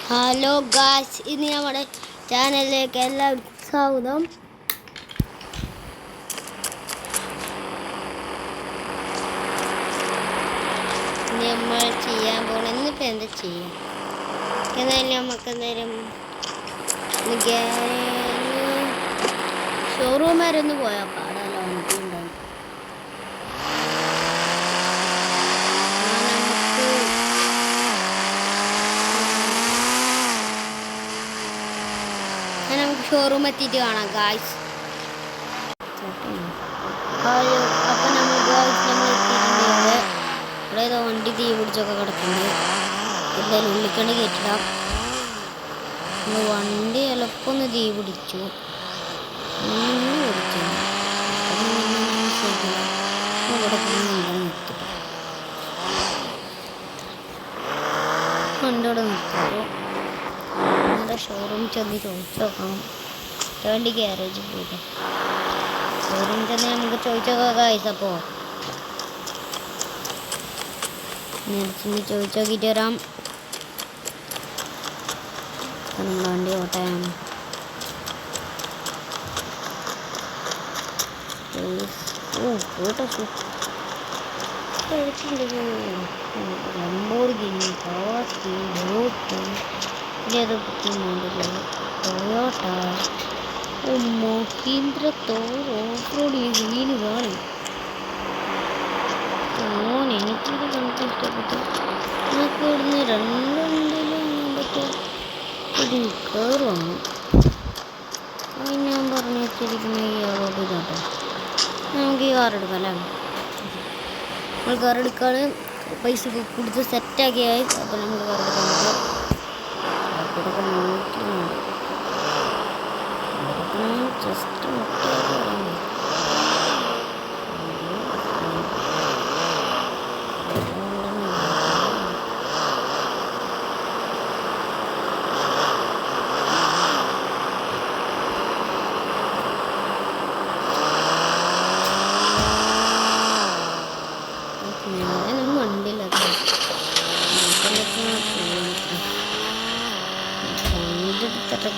Hello guys, ഇന്ന് നമ്മുടെ ചാനലിലേക്ക് എല്ലാവർക്കും സ്വാഗതം. നമ്മൾ ചെയ്യാൻ പോകണം ഇന്നിപ്പോൾ എന്താ ചെയ്യാം എന്നാലും നമുക്ക് എന്തായാലും ഷോറൂം വരെ ഒന്ന് പോയാൽ പാടല്ലോ. വണ്ടി ഉണ്ടാവും. നമുക്ക് ഷോറൂം എത്തിയിട്ട് കാണാം ഗായ്സ്. അപ്പം നമ്മൾ എത്തിയിട്ടുണ്ട്. ഇവിടെ ഏതോ വണ്ടി തീ പിടിച്ചൊക്കെ കിടക്കുന്നുണ്ട്. എന്തായാലും ഉള്ളിക്കണ്ട് കയറ്റിടാം. വണ്ടി എളുപ്പമൊന്ന് തീ പിടിച്ചു. വണ്ടിയോടെ നിർത്തുമ്പോൾ നമ്മുടെ ഷോറൂം ചെന്ന് ചോദിച്ചു നോക്കണം. വണ്ടി ഗ്യാരേജിൽ പോയിട്ട് ഷോറൂം ചെന്ന് നമുക്ക് ചോദിച്ചോക്കാം ഗായ്സ്. അപ്പോൾ ചെന്ന് ചോദിച്ചു നോക്കിയിട്ട് വരാം. നമ്മൾ വണ്ടി ഓട്ടയാണ്. Lamborghini, boat, Toyota, Mahindra Thor off road വീലുകളാണ്. എനിക്കിത് കണ്ടിട്ട് ഇഷ്ടപ്പെട്ടു. നമുക്ക് ഇവിടുന്ന് രണ്ടെങ്കിലും പറ്റും ഒരു കയറുവാണ്. അത് ഞാൻ പറഞ്ഞു വെച്ചിരിക്കുന്ന ഈ ആളോട് ഇതാട്ടോ. നമുക്ക് ഈ കാർ എടുക്കാം അല്ലേ? നമ്മൾ കാർ എടുക്കാണ്. പൈസ കൊടുത്ത് സെറ്റാക്കിയായി. അപ്പോൾ നമ്മൾ കാർ എടുക്കാൻ പറ്റും. ജസ്റ്റ്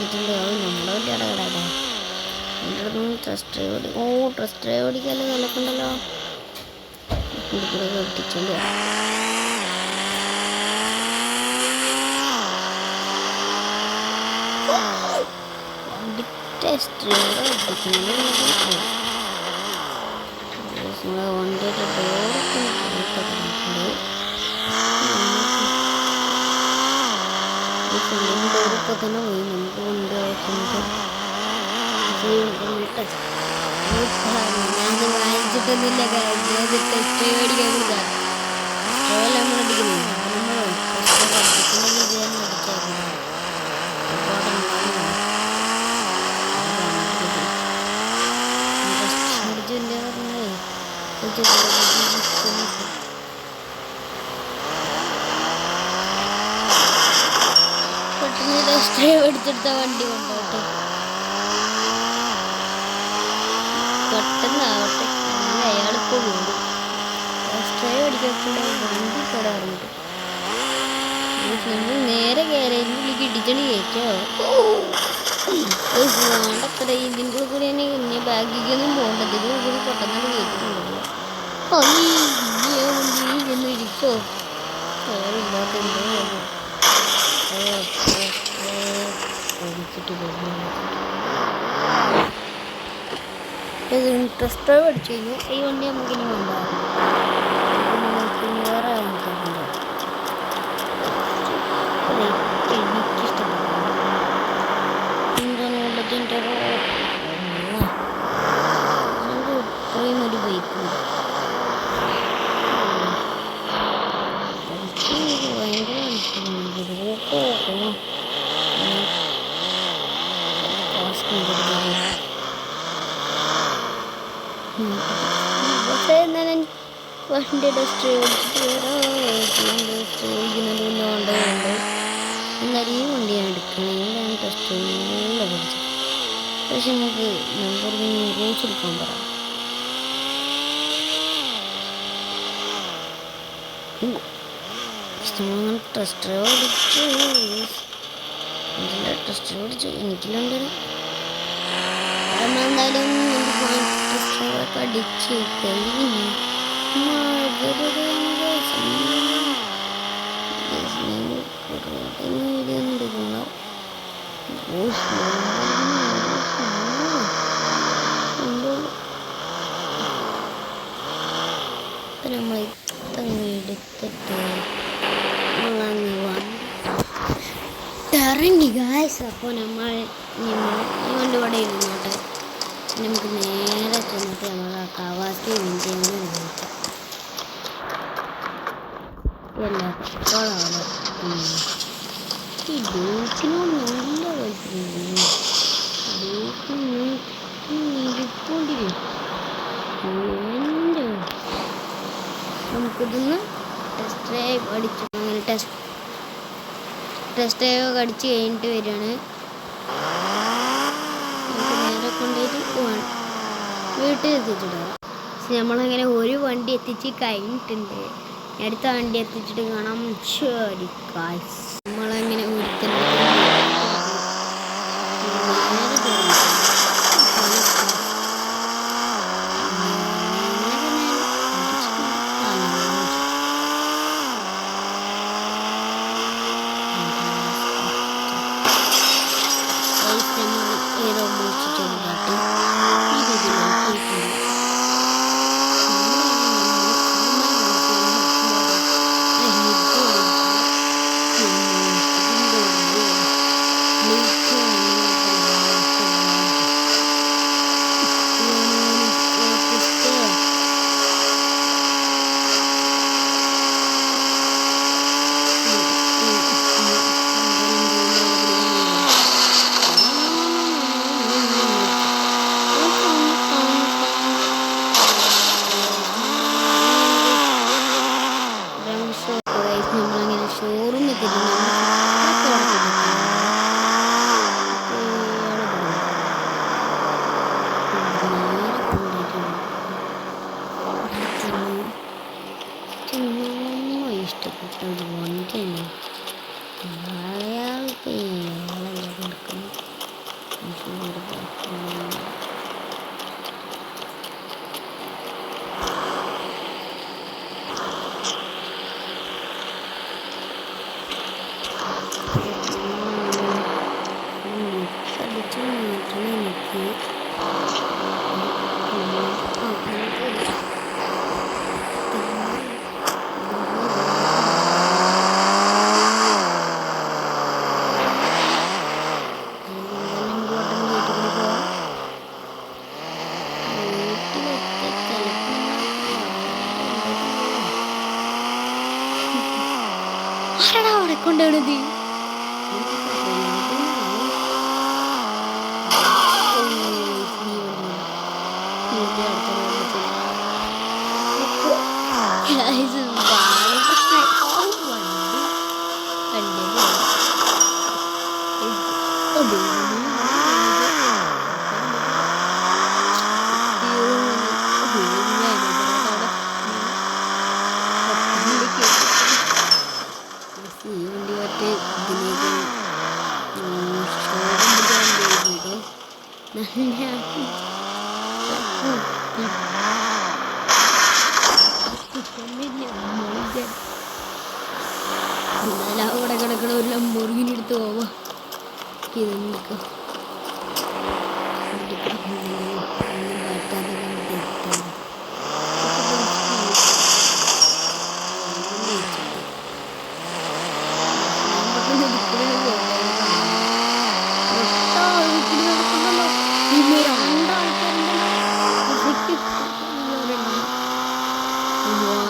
ിട്ടുണ്ട്. അത് നമ്മുടെ വലിയ അടകടാ. എൻ്റെ അടുത്ത് ടെസ്റ്റ് ഡ്രൈവ് ടെസ്റ്റ് ഡ്രൈവ് ഓടിക്കാല്ലോ. വിലക്കുണ്ടല്ലോ. ഒട്ടിച്ചുണ്ട്. വണ്ടി ടെസ്റ്റ് ഡ്രൈവ് ഓടിക്കുന്നത് വണ്ടിയുടെ ഡോറൊക്കെ പറഞ്ഞിട്ടുണ്ട്. ഡോറിപ്പോൾ തന്നെ പോയി. നമുക്ക് വണ്ടി ഓടിക്കുന്നത് ഞാൻ വാങ്ങിച്ചിട്ടൊന്നുമില്ല. ടെസ്റ്റ് മേടിക്കാൻ നമ്മൾ അടിക്കുന്നില്ല. നമ്മൾ അടിച്ചേക്കുന്നത് അടിച്ചില്ല പറഞ്ഞേ. പെട്ടെന്ന് ടെസ്റ്റ് ഡ്രൈവ് എടുത്തെടുത്ത വണ്ടി കൊണ്ടോട്ടെ. പെട്ടെന്നാവട്ടെ. അയാളിപ്പോൾ വീണ്ടും ടെസ്റ്റ് ഡ്രൈവ് അടിക്കപ്പോൾ വണ്ടി കയറാറുണ്ട്. നമ്മൾ നേരെ ഗ്യാരേജിലേക്ക് ഇടിച്ചണി കയറ്റോ. വേണ്ടത്ര ഇതിൻ്റെ കൂടെ തന്നെ ഇനി ബാഗിക്കൊന്നും പോകേണ്ടത്. ഇതിൽ പെട്ടെന്ന് കയറ്റുന്നുണ്ടല്ലോ. ഇന്ന് ഇരിക്കോ ഇല്ലാത്ത എന്തോ ടെസ്റ്റ് ഡ്രൈവ് അടിച്ചു കഴിഞ്ഞു. ഈ വണ്ടി നമുക്കിനി ഉണ്ടാകും. വേറെ നമുക്കുണ്ടോ എനിക്കിഷ്ടപ്പെട്ടു. എന്താണുള്ളതിൻ്റെ ഇത്രയും ഒരു ബൈക്ക് പക്ഷേ എന്നാലും വണ്ടി ടെസ്റ്റ് ഓടിച്ചിട്ട് ഓടിക്കുന്നത് കൊണ്ടുണ്ട്. എന്നാലും ഈ വണ്ടി ഞാൻ എടുക്കണം. ഞാൻ ടെസ്റ്റ് നല്ല പഠിച്ചു. പക്ഷെ നമുക്ക് നമ്പർ റൂൾസ് എടുക്കാൻ പറയാം. ഇഷ്ടമാണ് ടെസ്റ്റ് ഡ്രൈവ് ഓടിച്ച് ഓടിച്ചു എനിക്കില്ലാണ്ട് നമ്മളെന്തായാലും അടിച്ച് കഴിഞ്ഞ് നമ്മൾ എടുത്തിട്ട് ഇറങ്ങി ഗായ്സ്. അപ്പോൾ നമ്മൾ കൊണ്ട് ഇവിടെ ഇരുന്നോട്ടെ. നമുക്ക് നേരെ ചെന്നിട്ട് നമ്മൾ ആ കവാസ്കി വിൻറ്റേജിന് ഉപയോഗിക്കാം. എല്ലാ പെട്രോളാണ് ഈ ഡൂക്കിനോട് നല്ല വലിപ്പമുണ്ട്. ഡൂക്കിന് ഇരിക്കൊണ്ടിരിക്കും. നമുക്കിതൊന്ന് ടെസ്റ്റ് ഡ്രൈവ് അടിച്ചു. അങ്ങനെ ടെസ്റ്റ് ഡ്രൈവ് ഒക്കെ അടിച്ച് കഴിഞ്ഞിട്ട് വരികയാണ്. നമുക്ക് നേരെ കൊണ്ടുപോയിട്ട് വീട്ടിൽ എത്തിച്ചിടാം. പക്ഷെ നമ്മളങ്ങനെ ഒരു വണ്ടി എത്തിച്ച് കഴിഞ്ഞിട്ടുണ്ട്. അടുത്ത വണ്ടി എത്തിച്ചിട്ട് കാണാം. ശരി ഗായ്സ്, നമ്മളങ്ങനെ ഇഷ്ടപ്പെട്ട ഒരു വണ്ടിയാണ്. അയാൾക്ക് കൊടുക്കുന്നു. അവിടെ കൊണ്ടുപോണത് അവിടെ കിടക്കണ ഒരു ലംബോർഗിനി എടുത്ത് പോവാ. ഇതെന്തൊക്കെ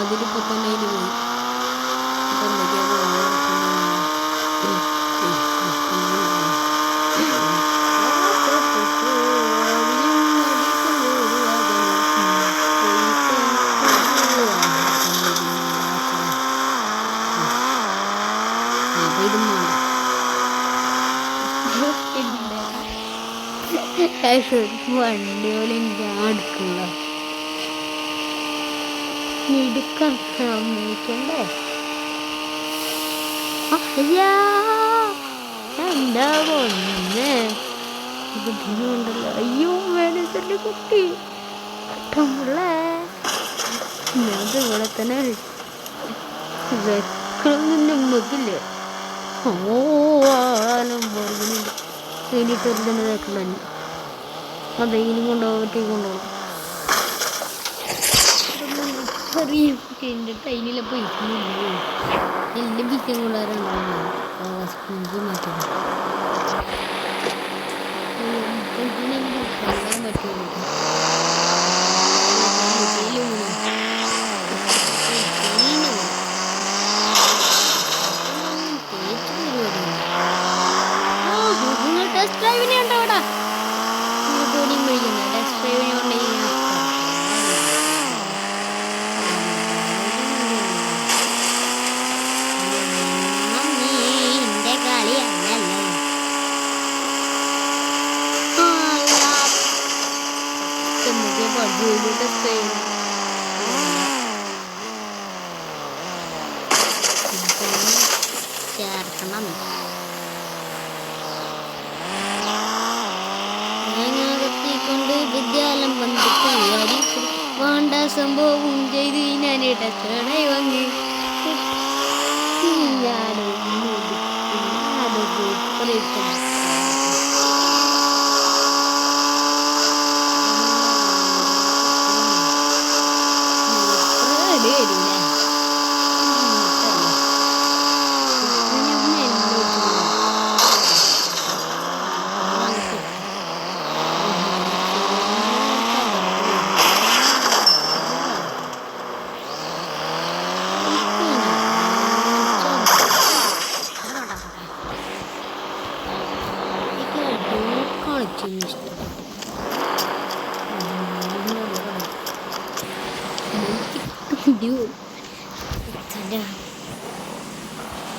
അതിലിപ്പോ തന്നെ പോയി. വണ്ടി പോലെ എനിക്ക് അടുക്കില്ല. എടുക്കാൻ ശ്രമിക്കണ്ടേ? എന്താ ബുദ്ധിമുണ്ടല്ലോ. അയ്യോ മാനേജറിന്റെ കുട്ടി നമ്മളെ ഞാനത് ഇവിടെ തന്നെ വെക്കണമെന്ന് നമ്മക്കില്ലേ. ഓ ആലം പറയുന്നുണ്ട് കഴിഞ്ഞിട്ട് തന്നെ വെക്കണം. അതെ ഇനി കൊണ്ടുപോകട്ടേ കൊണ്ടുപോകണം. അറിയാം എൻ്റെ ടൈമിലപ്പോൾ ഇരിക്കുന്നില്ലേ എൻ്റെ ബിക്കം കൊണ്ടുവരാനുണ്ടാവുന്നു മാറ്റണം. ഇതിനെങ്കിലും കൊണ്ടാൻ പറ്റുള്ളൂ. ടെസ്റ്റ് ഡ്രൈവിനെ ഉണ്ടോ അവിടെ ജോലിയും കഴിയുന്നു. ടെസ്റ്റ് ഡ്രൈവിനെ ഉണ്ടെങ്കിൽ ചേർക്കണം. ഞാനകത്തിക്കൊണ്ട് വിദ്യാലയം വന്നിട്ട് വേണ്ട സംഭവം ചെയ്ത് ഞാൻ ടെസ്റ്റോടെ വന്ന്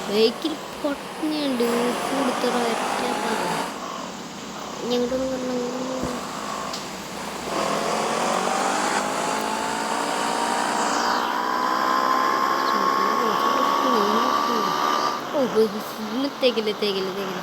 ബൈക്കിൽ പൊട്ടനുണ്ട് കൊടുത്തറ ഞങ്ങോട്ടൊന്നും പറഞ്ഞു. തേക്കില്ല തേക്കില്ല തേക്കില്ല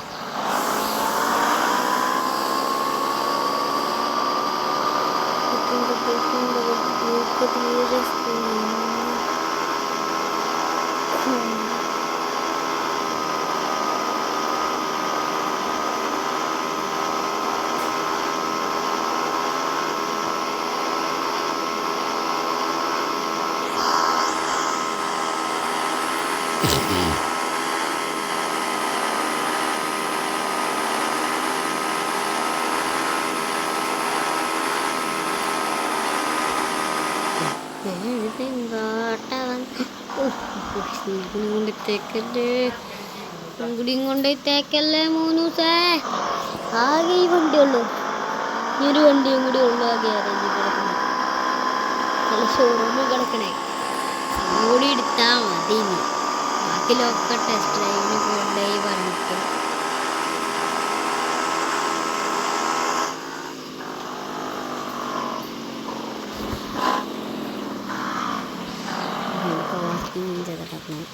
കൊണ്ടേ തേക്കല്ലേ മൂന്നൂസേ. ആകെ ഈ വണ്ടിയുള്ളൂ, ഈ ഒരു വണ്ടിയും കൂടി ഉള്ളു ആ ഗ്യാരേജിൽ കിടക്കണേ. നല്ല ഷോറൂമിൽ കിടക്കണേ. ഓടി എടുത്താൽ മതി. ബാക്കിലൊക്കെ ടെസ്റ്റ് ഡ്രൈവിന് കൊണ്ടേ പറഞ്ഞിട്ട് ചെയ്തിട്ടാക്കണം.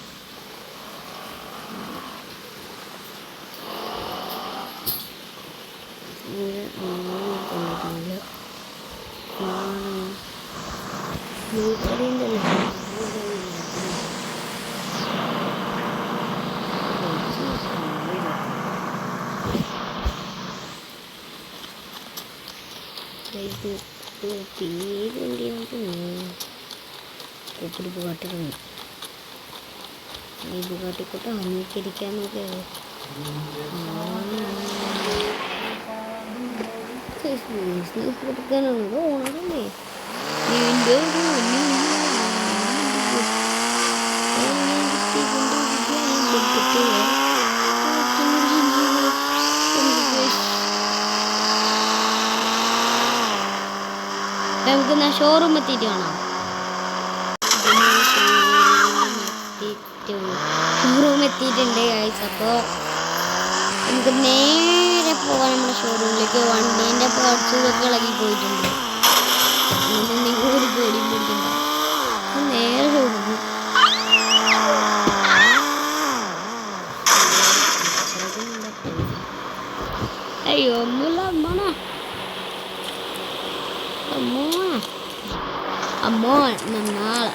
ബുഗാട്ടിക്കുന്നു ഈ ബുഗാട്ടിക്കൊട്ട് അമേരിക്കടിക്കാൻ നോക്കിയത് കൊടുക്കാനുള്ളത് ഓണറല്ലേ. നമുക്ക് എന്നാ ഷോറൂം എത്തിയിട്ട് കാണാം. ഷോറൂം എത്തിയിട്ടുണ്ട് ഗൈസ്. അപ്പോൾ നമുക്ക് നേരെ പോകാൻ നമ്മുടെ ഷോറൂമിലേക്ക്. വണ്ടീൻ്റെ പാർട്സുകളൊക്കെ ഇളകി പോയിട്ടുണ്ട്. നിങ്ങൾ ഒരു പേടി പിടിക്കണ്ട, നേരെ ഷോറൂം. അയ്യോ ഒന്നുമില്ല അമ്മോണ അമ്മോ നാളെ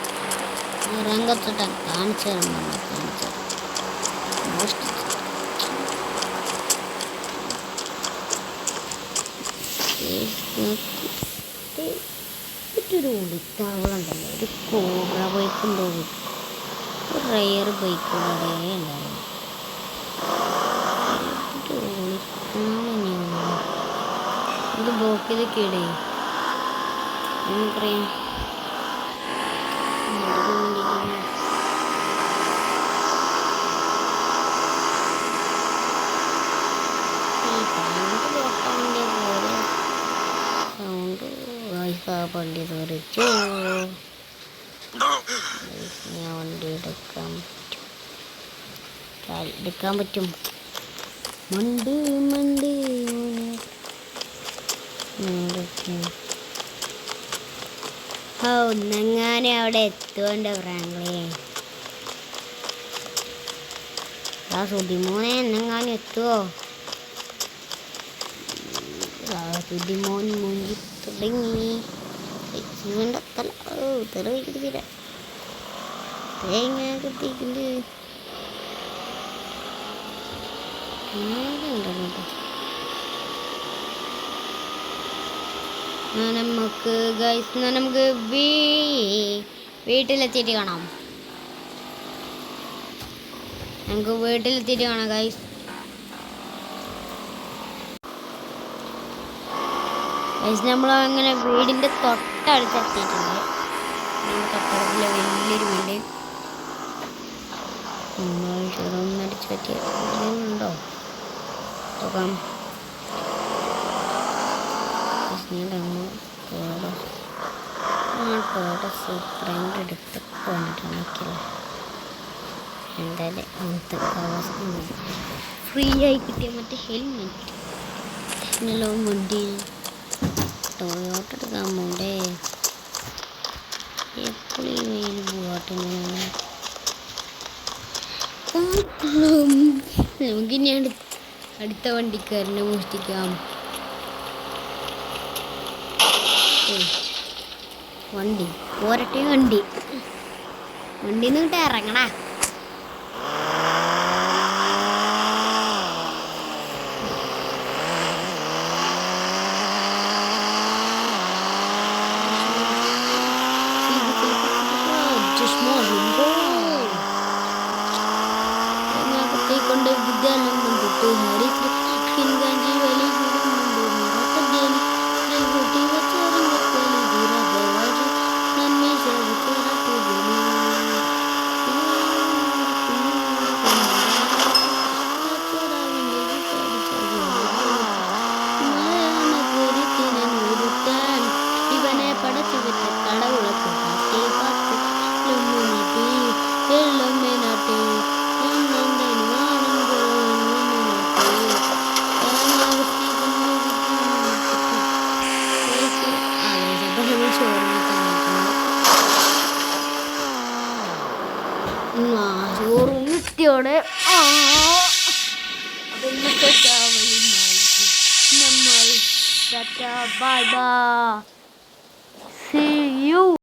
രംഗത്തിട്ട് കാണിച്ചു തരാൻ കാണിച്ചു മറ്റൊരു ഒളിത്താവളുണ്ടല്ലോ ഒരു കോബ്ര ബൈക്കുണ്ടോ ഒരു റയർ ബൈക്കുകളെ ഉണ്ടായിരുന്നു ഇത് ബ്ലോക്കിലേക്ക് ഇടേ നമുക്കറിയാം വണ്ടി തെറിച്ചു ഞാൻ വണ്ടി എടുക്കാൻ പറ്റും മണ്ട് മണ്ട് ഒന്നെങ്ങാനും അവിടെ എത്തുകൊണ്ട് ഫ്രാങ്ക്ലി ആ സുതിമോനെ എന്നെങ്ങാനും എത്തുമോ സുതിമോൻ മുങ്ങി തുടങ്ങി ജീവൻ്റെ തല തെറ വയ്ക്കില്ല തേങ്ങ കിട്ടിയിട്ടുണ്ട് നമുക്ക് വീട്ടിലെത്തിയിട്ട് കാണാം ഗൈസ് നമ്മൾ അങ്ങനെ വീടിൻ്റെ തൊട്ടടുത്തെത്തിയിട്ടുണ്ട് തൊട്ടടുത്തിലെ വലിയൊരു വീട് ഒന്നടിച്ച് പറ്റിയുണ്ടോ നോക്കാം സൂപ്പറായിട്ട് എടുത്ത് കൊണ്ടിരിക്കില്ല എന്തായാലും ഫ്രീ ആയി കിട്ടിയ മറ്റേ ഹെൽമെറ്റ് എല്ലാം വണ്ടിയിൽ ടൊയോട്ട എടുക്കാൻ പോണ്ടേ എപ്പോഴും ഈ വെയിൽ പോകട്ടെ നമുക്കിനി അടുത്ത വണ്ടിക്കാരനെ മോഷ്ടിക്കാം വണ്ടി പോരട്ടെ വണ്ടിന്ന് കിട്ടാ ഇറങ്ങണ കൊണ്ട് വിദ്യാലയം കൊണ്ടിട്ട് ഹരിഗാഞ്ചി വലിയ ഇവനെ പടച്ചു വിട്ട കടവുളക്ക് ചോറുമിത്തിയോടെ നമ്മൾ ബൈ ബൈ see you